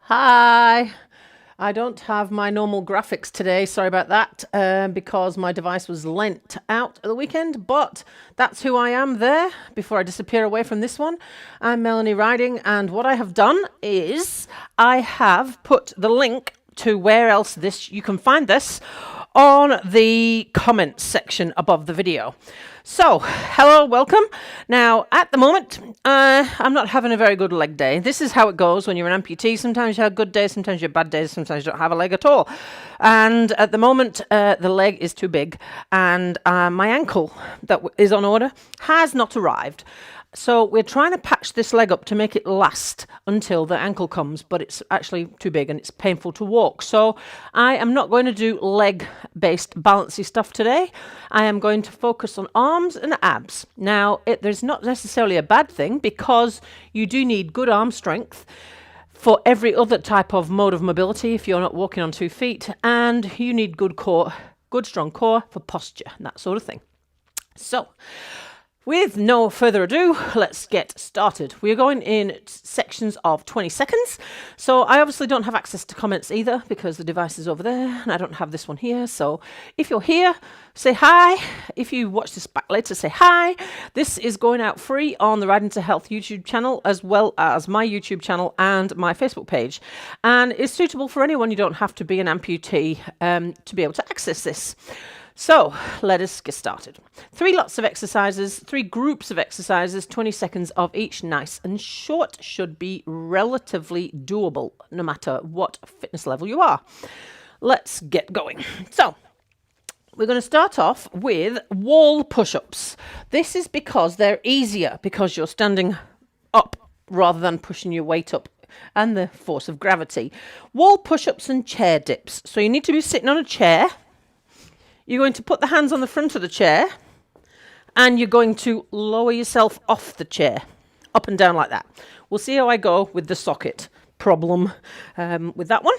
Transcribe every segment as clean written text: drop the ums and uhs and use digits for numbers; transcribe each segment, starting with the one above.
Hi. I don't have my normal graphics today, sorry about that, because my device was lent out at the weekend, but that's who I am there before I disappear away from this one. I'm Melanie Riding, and what I have done is I have put the link to where else you can find this on the comments section above the video. So, hello, welcome. Now, at the moment, I'm not having a very good leg day. This is how it goes when you're an amputee. Sometimes you have good days, sometimes you have bad days, sometimes you don't have a leg at all. And at the moment, the leg is too big, and my ankle that is on order has not arrived. So we're trying to patch this leg up to make it last until the ankle comes, but it's actually too big and it's painful to walk. So I am not going to do leg-based balancy stuff today. I am going to focus on arms and abs. Now, there's not necessarily a bad thing because you do need good arm strength for every other type of mode of mobility if you're not walking on 2 feet, and you need good core, good strong core for posture and that sort of thing. So, with no further ado, let's get started. We're going in sections of 20 seconds. So I obviously don't have access to comments either because the device is over there and I don't have this one here. So if you're here, say hi. If you watch this back later, say hi. This is going out free on the Riding to Health YouTube channel, as well as my YouTube channel and my Facebook page. And it's suitable for anyone. You don't have to be an amputee to be able to access this. So let us get started. 3 lots of exercises, 3 groups of exercises, 20 seconds of each, nice and short, should be relatively doable no matter what fitness level you are. Let's get going. So we're going to start off with wall push-ups. This is because they're easier because you're standing up rather than pushing your weight up and the force of gravity. Wall push-ups and chair dips. So you need to be sitting on a chair. You're going to put the hands on the front of the chair and you're going to lower yourself off the chair, up and down like that. We'll see how I go with the socket problem with that one.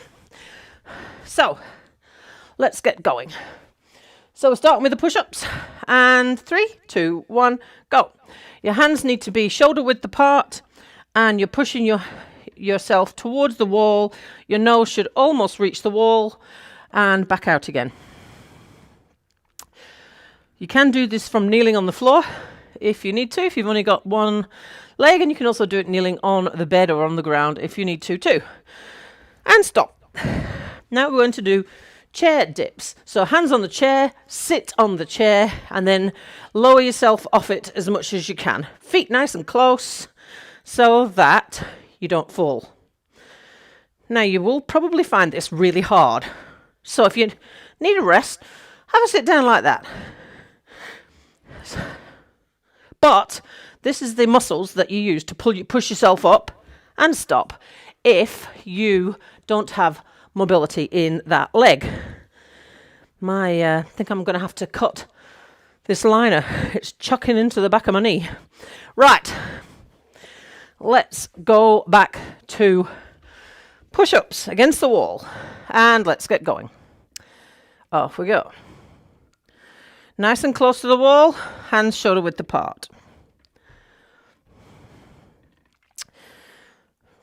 So let's get going. So we're starting with the push-ups, and 3, 2, 1, go. Your hands need to be shoulder width apart and you're pushing yourself towards the wall. Your nose should almost reach the wall and back out again. You can do this from kneeling on the floor if you need to, if you've only got one leg, and you can also do it kneeling on the bed or on the ground if you need to too. And stop. Now we're going to do chair dips. So hands on the chair, sit on the chair, and then lower yourself off it as much as you can. Feet nice and close so that you don't fall. Now you will probably find this really hard. So if you need a rest, have a sit down like that. But this is the muscles that you use to push yourself up and stop if you don't have mobility in that leg. I think I'm going to have to cut this liner. It's chucking into the back of my knee. Right. Let's go back to push-ups against the wall. And let's get going. Off we go. Nice and close to the wall, hands shoulder width apart.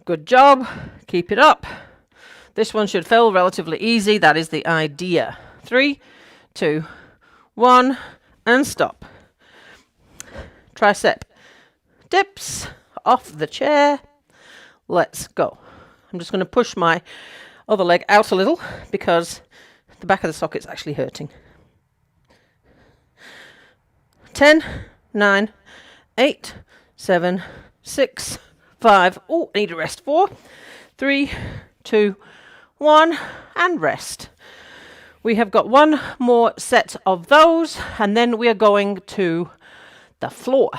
Good job, keep it up. This one should feel relatively easy, that is the idea. 3, 2, 1, and stop. Tricep dips off the chair. Let's go. I'm just going to push my other leg out a little because the back of the socket's actually hurting. 10, 9, 8, 7, 6, 5. Oh, I need a rest. 4, 3, 2, 1, and rest. We have got one more set of those, and then we are going to the floor.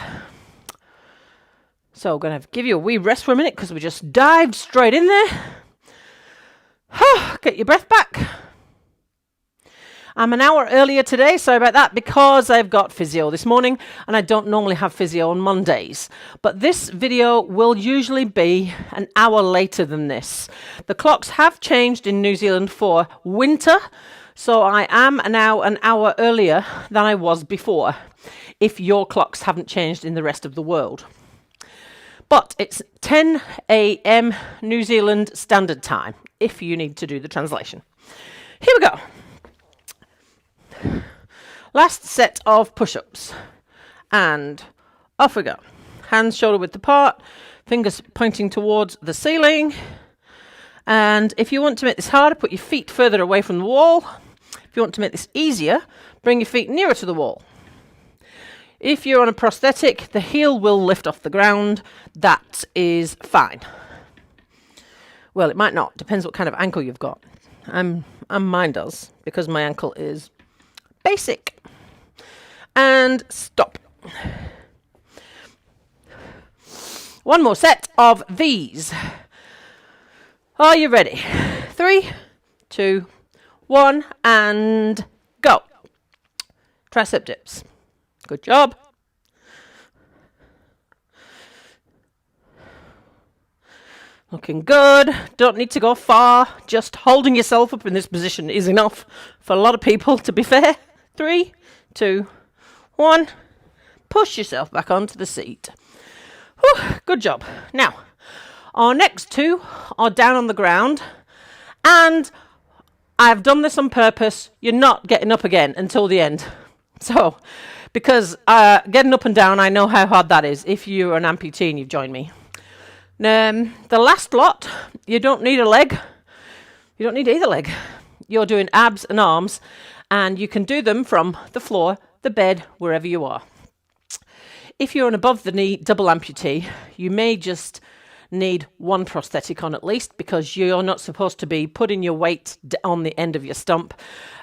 So I'm going to give you a wee rest for a minute because we just dived straight in there. Get your breath back. I'm an hour earlier today, sorry about that, because I've got physio this morning and I don't normally have physio on Mondays. But this video will usually be an hour later than this. The clocks have changed in New Zealand for winter, so I am now an hour earlier than I was before, if your clocks haven't changed in the rest of the world. But it's 10 a.m. New Zealand Standard Time, if you need to do the translation. Here we go. Last set of push-ups. And off we go. Hands shoulder width apart, fingers pointing towards the ceiling. And if you want to make this harder, put your feet further away from the wall. If you want to make this easier, bring your feet nearer to the wall. If you're on a prosthetic, the heel will lift off the ground. That is fine. Well, it might not. Depends what kind of ankle you've got. Mine does, because my ankle is basic. And stop. One more set of these. Are you ready? 3, 2, 1, and go. Tricep dips. Good job. Looking good. Don't need to go far. Just holding yourself up in this position is enough for a lot of people, to be fair. 3, 2, 1. Push yourself back onto the seat. Whew, good job. Now, our next two are down on the ground, and I've done this on purpose. You're not getting up again until the end. So, because getting up and down, I know how hard that is if you're an amputee and you've joined me. The last lot, you don't need a leg. You don't need either leg. You're doing abs and arms, and you can do them from the floor, the bed, wherever you are. If you're an above-the-knee double amputee, you may just need one prosthetic on at least, because you're not supposed to be putting your weight on the end of your stump,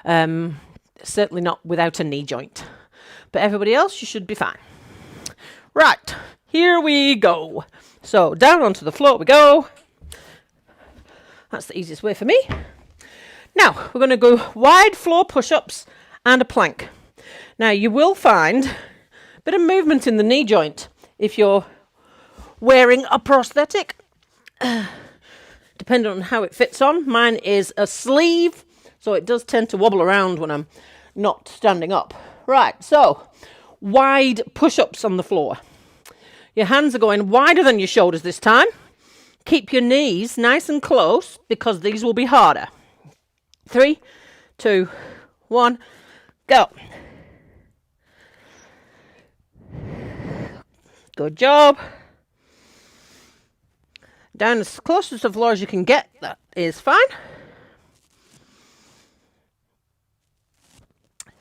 certainly not without a knee joint. But everybody else, you should be fine. Right, here we go. So down onto the floor we go. That's the easiest way for me. Now, we're going to go wide floor push-ups and a plank. Now, you will find a bit of movement in the knee joint if you're wearing a prosthetic, depending on how it fits on. Mine is a sleeve, so it does tend to wobble around when I'm not standing up. Right, so wide push-ups on the floor. Your hands are going wider than your shoulders this time. Keep your knees nice and close, because these will be harder. 3, 2, 1, go. Good job. Down as close to the floor as you can get. That is fine.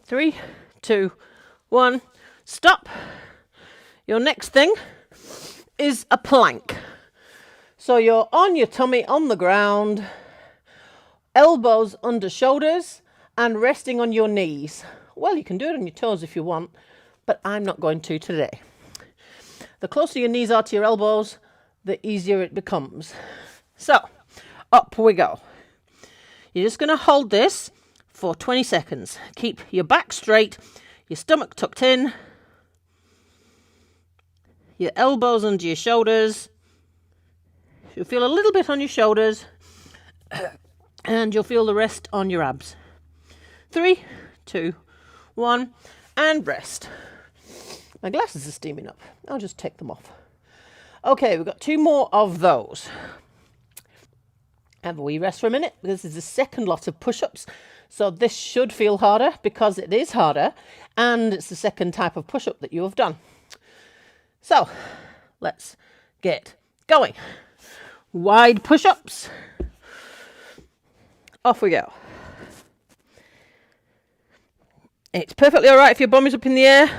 3, 2, 1, stop. Your next thing is a plank. So you're on your tummy on the ground, elbows under shoulders, and resting on your knees. Well, you can do it on your toes if you want, but I'm not going to today. The closer your knees are to your elbows, the easier it becomes. So, up we go. You're just going to hold this for 20 seconds. Keep your back straight, your stomach tucked in, your elbows under your shoulders. You'll feel a little bit on your shoulders, and you'll feel the rest on your abs. 3, 2, 1, and rest. My glasses are steaming up. I'll just take them off. Okay, we've got 2 more of those. Have a wee rest for a minute. This is the second lot of push-ups, so this should feel harder because it is harder, and it's the second type of push-up that you have done. So, let's get going. Wide push-ups. Off we go. It's perfectly all right if your bum is up in the air.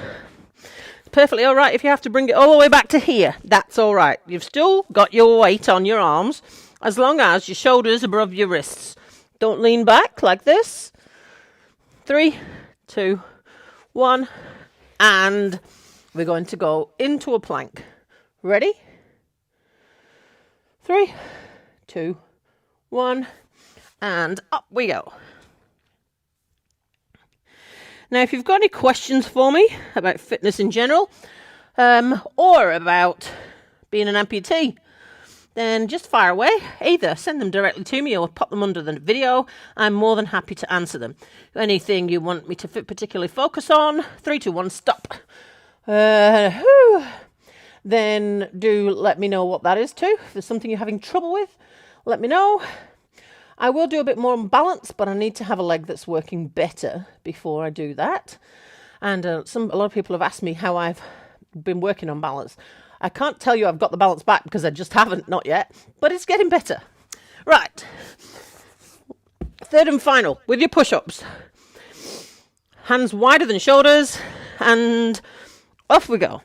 It's perfectly all right if you have to bring it all the way back to here. That's all right. You've still got your weight on your arms as long as your shoulders are above your wrists. Don't lean back like this. 3, 2, 1, and we're going to go into a plank. Ready? 3, 2, 1, and up we go. Now, if you've got any questions for me about fitness in general, or about being an amputee, then just fire away. Either send them directly to me or pop them under the video. I'm more than happy to answer them. Anything you want me to particularly focus on, 3, 2, 1, stop. then do let me know what that is too. If there's something you're having trouble with, let me know. I will do a bit more on balance, but I need to have a leg that's working better before I do that. And a lot of people have asked me how I've been working on balance. I can't tell you I've got the balance back because I just haven't, not yet, but it's getting better. Right. Third and final, with your push-ups. Hands wider than shoulders, and off we go.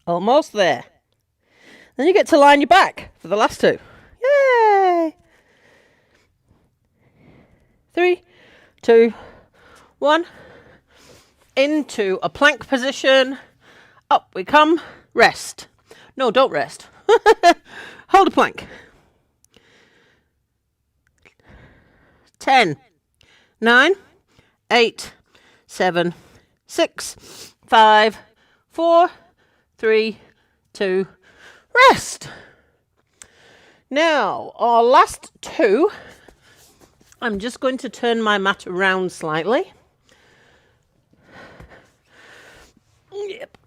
Almost there. Then you get to line your back for the last two. Yay! 3, 2, 1. Into a plank position. Up we come. Rest. No, don't rest. Hold a plank. 10, 9, 8, 7, 6, 5, 4, 3, 2, rest. Now, our last two, I'm just going to turn my mat around slightly. Yep.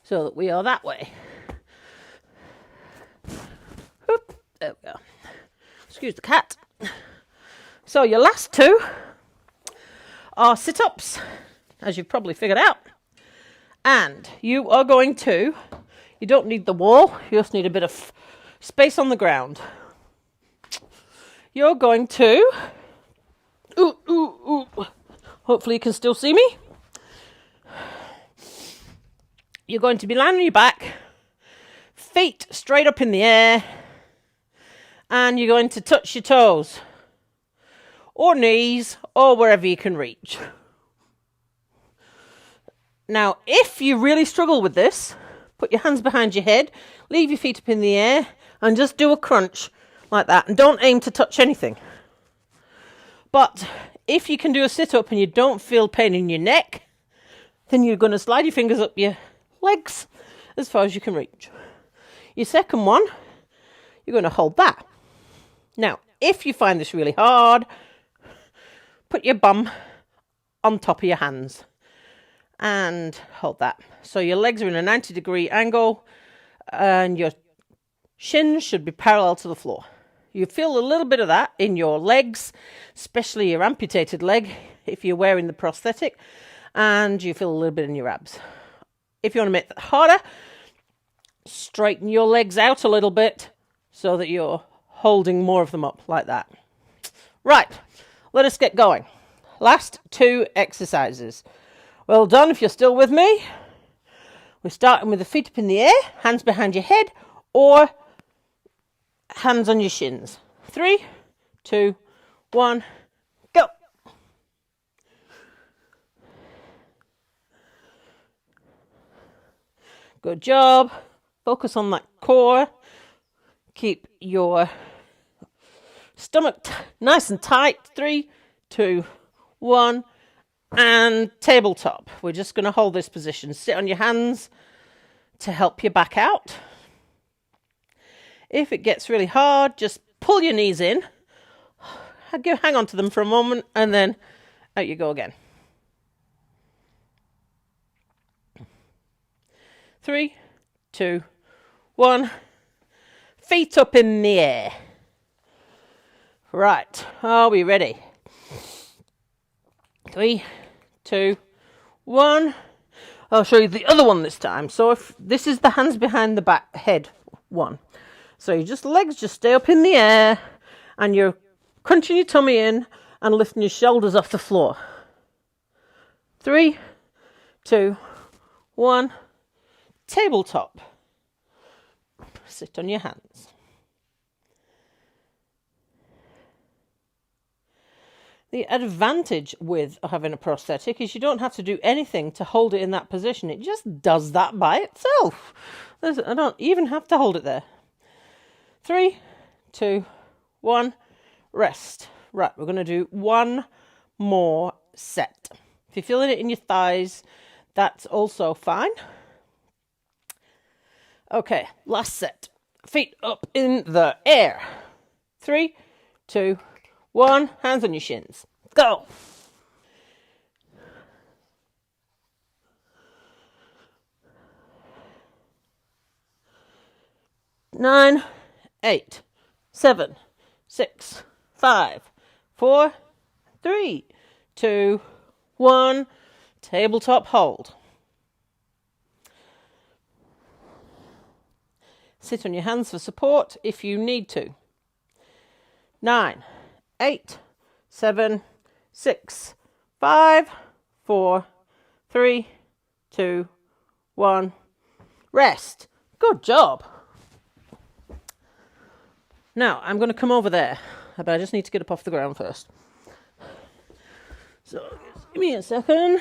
So that we are that way. Oop, there we go. Excuse the cat. So your last two are sit-ups, as you've probably figured out. And you are going to, you don't need the wall, you just need a bit of space on the ground. You're going to, hopefully you can still see me. You're going to be lying on your back, feet straight up in the air, and you're going to touch your toes, or knees, or wherever you can reach. Now, if you really struggle with this, put your hands behind your head, leave your feet up in the air, and just do a crunch like that. And don't aim to touch anything. But if you can do a sit-up and you don't feel pain in your neck, then you're going to slide your fingers up your legs as far as you can reach. Your second one, you're going to hold that. Now, if you find this really hard, put your bum on top of your hands and hold that. So your legs are in a 90-degree angle and your shins should be parallel to the floor. You feel a little bit of that in your legs, especially your amputated leg if you're wearing the prosthetic, and you feel a little bit in your abs. If you want to make that harder, straighten your legs out a little bit so that you're holding more of them up like that. Right, let us get going. Last two exercises. Well done if you're still with me. We're starting with the feet up in the air, hands behind your head, or hands on your shins. 3, 2, 1, go. Good job. Focus on that core. Keep your stomach nice and tight. 3, 2, 1, and tabletop. We're just going to hold this position. Sit on your hands to help your back out. If it gets really hard, just pull your knees in. Hang on to them for a moment, and then out you go again. 3, 2, 1. Feet up in the air. Right, are we ready? 3, 2, 1. I'll show you the other one this time. So if this is the hands behind the back head one. So your legs just stay up in the air and you're crunching your tummy in and lifting your shoulders off the floor. 3, 2, 1. Tabletop. Sit on your hands. The advantage with having a prosthetic is you don't have to do anything to hold it in that position. It just does that by itself. I don't even have to hold it there. 3, 2, 1, rest. Right, we're going to do one more set. If you're feeling it in your thighs, that's also fine. Okay, last set. Feet up in the air. 3, 2, 1. Hands on your shins. Go. 9, 8, 7, 6, 5, 4, 3, 2, 1. Tabletop hold. Sit on your hands for support if you need to. 9, 8, 7, 6, 5, 4, 3, 2, 1. Rest. Good job. Now, I'm going to come over there, but I just need to get up off the ground first. So, give me a second.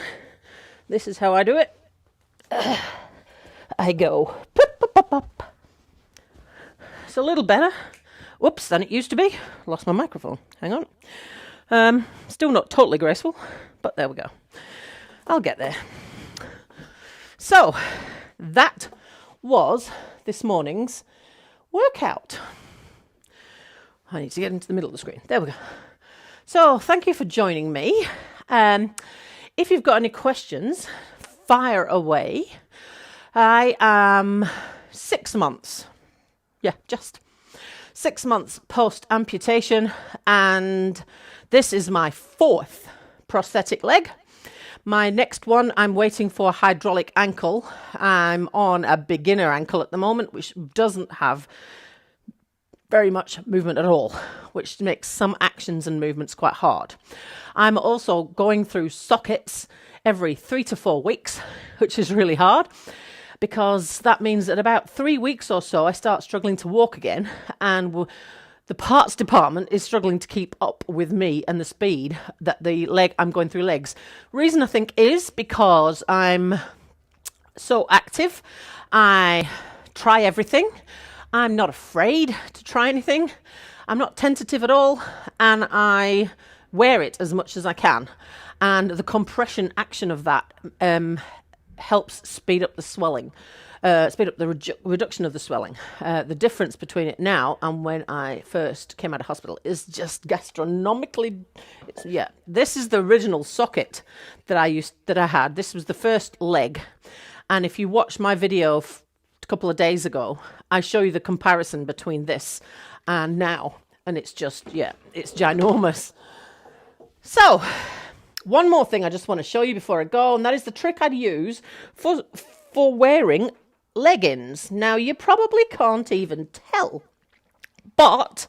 This is how I do it. I go pop, pop, pop, pop. It's a little better. Whoops, than it used to be. Lost my microphone. Hang on. Still not totally graceful, but there we go. I'll get there. So, that was this morning's workout. I need to get into the middle of the screen. There we go. So, thank you for joining me. If you've got any questions, fire away. I am 6 months. Yeah, just 6 months post amputation, and this is my 4th prosthetic leg. My next one, I'm waiting for hydraulic ankle. I'm on a beginner ankle at the moment, which doesn't have very much movement at all, which makes some actions and movements quite hard. I'm also going through sockets every 3 to 4 weeks, which is really hard, because that means that about 3 weeks or so I start struggling to walk again, and the parts department is struggling to keep up with me and the speed that I'm going through legs. Reason I think is because I'm so active. I try everything. I'm not afraid to try anything. I'm not tentative at all, and I wear it as much as I can. And the compression action of that helps speed up the swelling, speed up the reduction of the swelling. The difference between it now and when I first came out of hospital is just gastronomically. This is the original socket that I had. This was the first leg, and if you watch my video a couple of days ago, I show you the comparison between this and now, and it's just, it's ginormous. So, one more thing I just want to show you before I go, and that is the trick I'd use for wearing leggings. Now, you probably can't even tell, but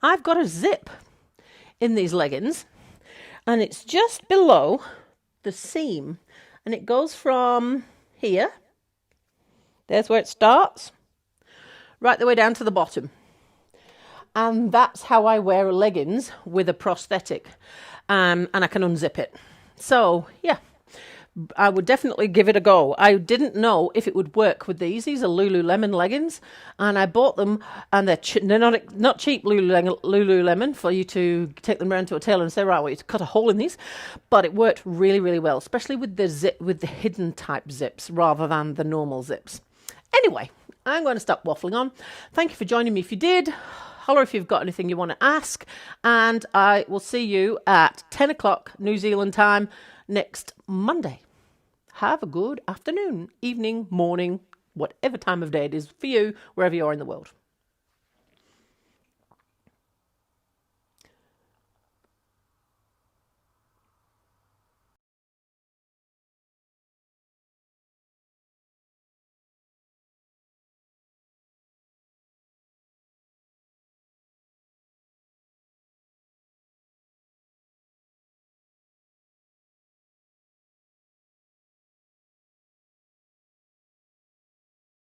I've got a zip in these leggings, and it's just below the seam, and it goes from here, there's where it starts, right the way down to the bottom. And that's how I wear leggings with a prosthetic. And I can unzip it. So, yeah, I would definitely give it a go. I didn't know if it would work with these. These are Lululemon leggings, and I bought them, and they're not cheap Lululemon for you to take them around to a tailor and say, right, I want you to cut a hole in these. But it worked really, really well, especially with the hidden type zips rather than the normal zips. Anyway, I'm going to stop waffling on. Thank you for joining me if you did. Holler if you've got anything you want to ask, and I will see you at 10 o'clock New Zealand time next Monday. Have a good afternoon, evening, morning, whatever time of day it is for you, wherever you are in the world.